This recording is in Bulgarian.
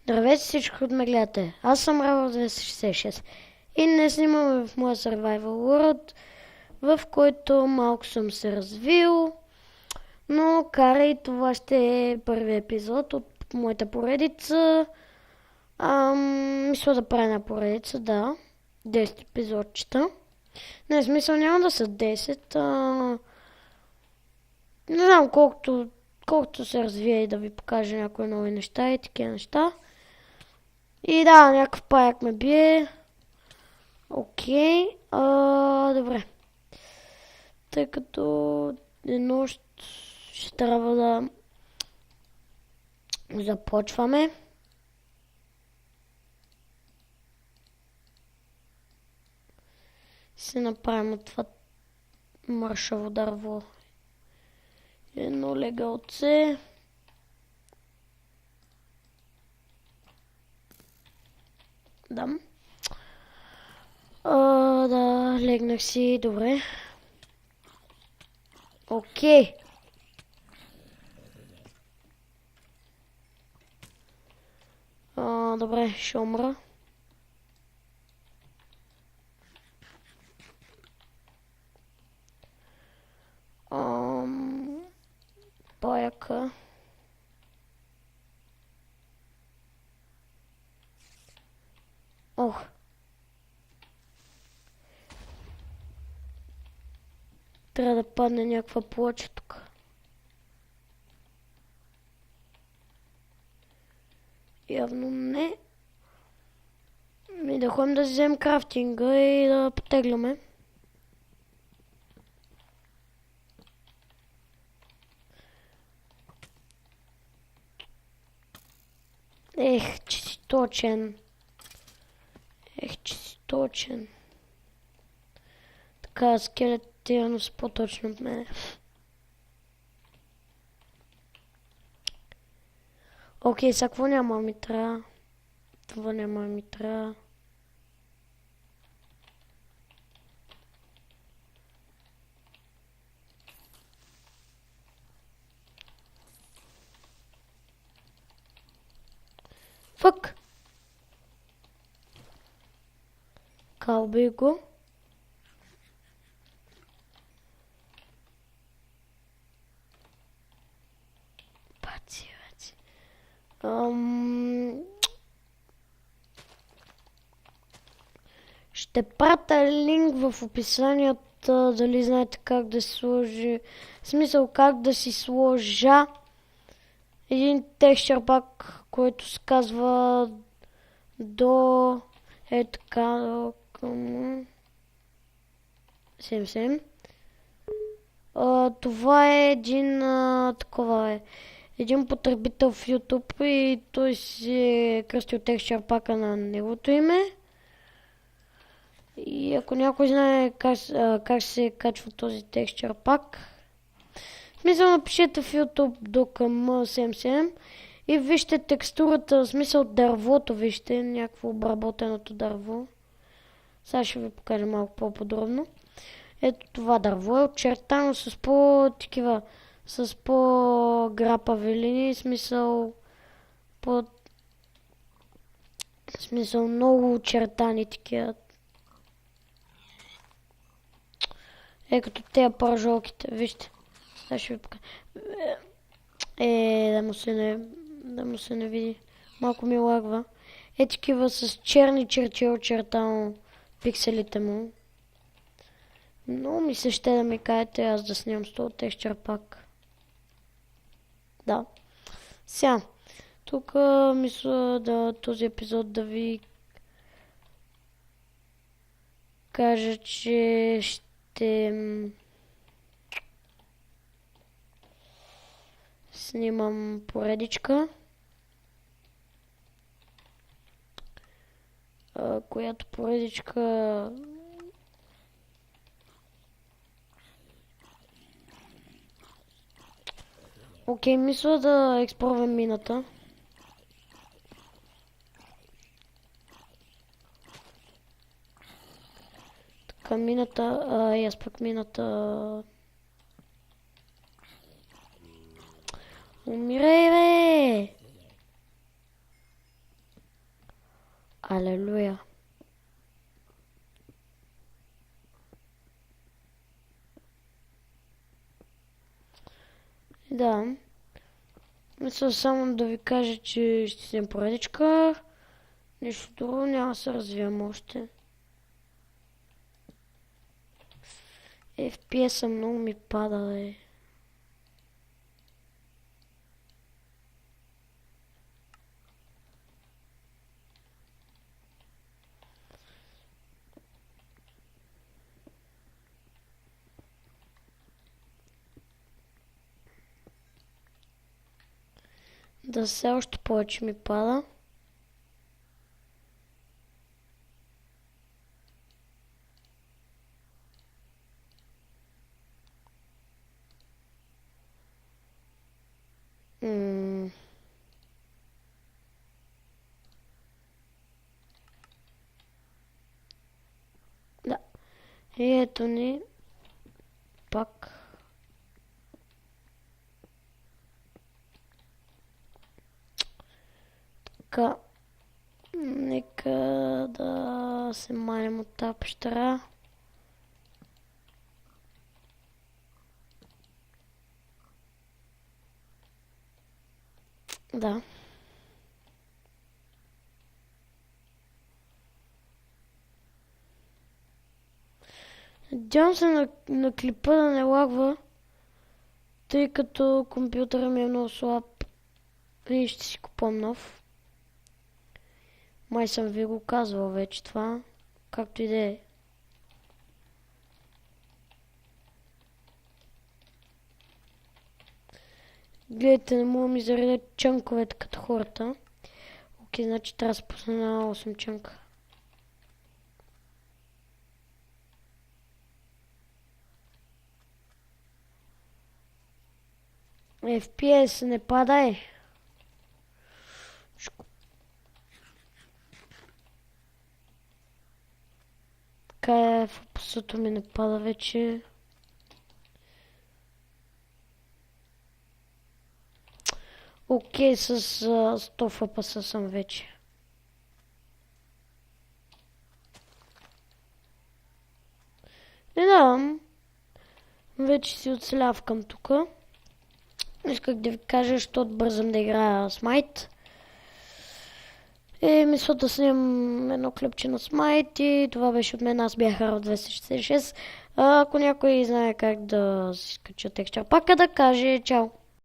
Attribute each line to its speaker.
Speaker 1: Здравейте всички, които ме гледате. Аз съм Равър 266 и днес снимаме в моя Survival World, в който малко съм се развил, но карай, това ще е първи епизод от моята поредица. Мисля да правя една поредица, да. 10 епизодчета. Не, смисъл няма да са 10. Не знам колкото се развие и да ви покажа някои нови неща и такива неща. И да, някакъв паяк ме бие. Окей. Добре. Тъй като е нощ, ще трябва да започваме. Си направим от това мършаво дърво едно легалце. Да. Да, легнах си, добре. Окей. Добре, ще умра. Паяка. Ох. Трябва да падне някаква плоча тук. Явно не. И да ходим да вземем крафтинга и да потегляме. Че си точен. Че си точен. Така, скелетите явно са по-точни от мене. Окей, сега какво няма ми трябва? Това няма ми трябва. Фък! Калби го. Баци. Ще пратя линк в описанието, дали знаете как да сложи, в смисъл как да си сложа един текстчър пак, който се казва до така към 77. Това е един един потребител в YouTube и той си е кръстил текстчър пака на неговото име. И ако някой знае как се качва този текстчър пак, в смисъл напишете в YouTube до към 77 и вижте текстурата, в смисъл дървото, вижте някакво обработеното дърво. Сега ще ви покажа малко по-подробно. Ето това дърво е очертано с по-грапави линии, в смисъл много очертани такива. Като тези пържолките, вижте. Сега ще ви покажа. Да му се не види. Малко ми лагва. Такива с черни черти очертано пикселите му. Но ми се ще да ми кажете аз да снимам с този текстчър пак. Да. Сега. Тук мисля този епизод да ви кажа, че ще снимам поредичка, която поредичка окей, мисля да експлорвам мината. Така, мината, аз пък мината. Умирай, бе! Халелуя. Да. Мисля само да ви кажа, че ще си поредичка. Нищо друго, няма да се развивам още. FPS-а много ми пада, бе. Да, все още повече ми пада. Да. И ето ни пак. Така. Нека да се манем от тази пещера. Да. Надявам се на клипа да не лагва, тъй като компютъра ми е много слаб и ще си купам нов. Май съм ви го казвал вече това, както и да е. Гледайте, не мога ми заредят чънковете като хората. Окей, значи трябва да спусна на 8 чънка. FPS не падай. Така е, FPS-ото ми не пада вече. Окей, с 100 FPS съм вече. Не давам. Вече си оцелявкам тука. Исках да ви кажа, защото бързам да играя Smite. Мисля да снимам едно клипче на Smite и това беше от мен. Аз бях Harold 266. Ако някой знае как да си скача текстчер пака, да каже чао.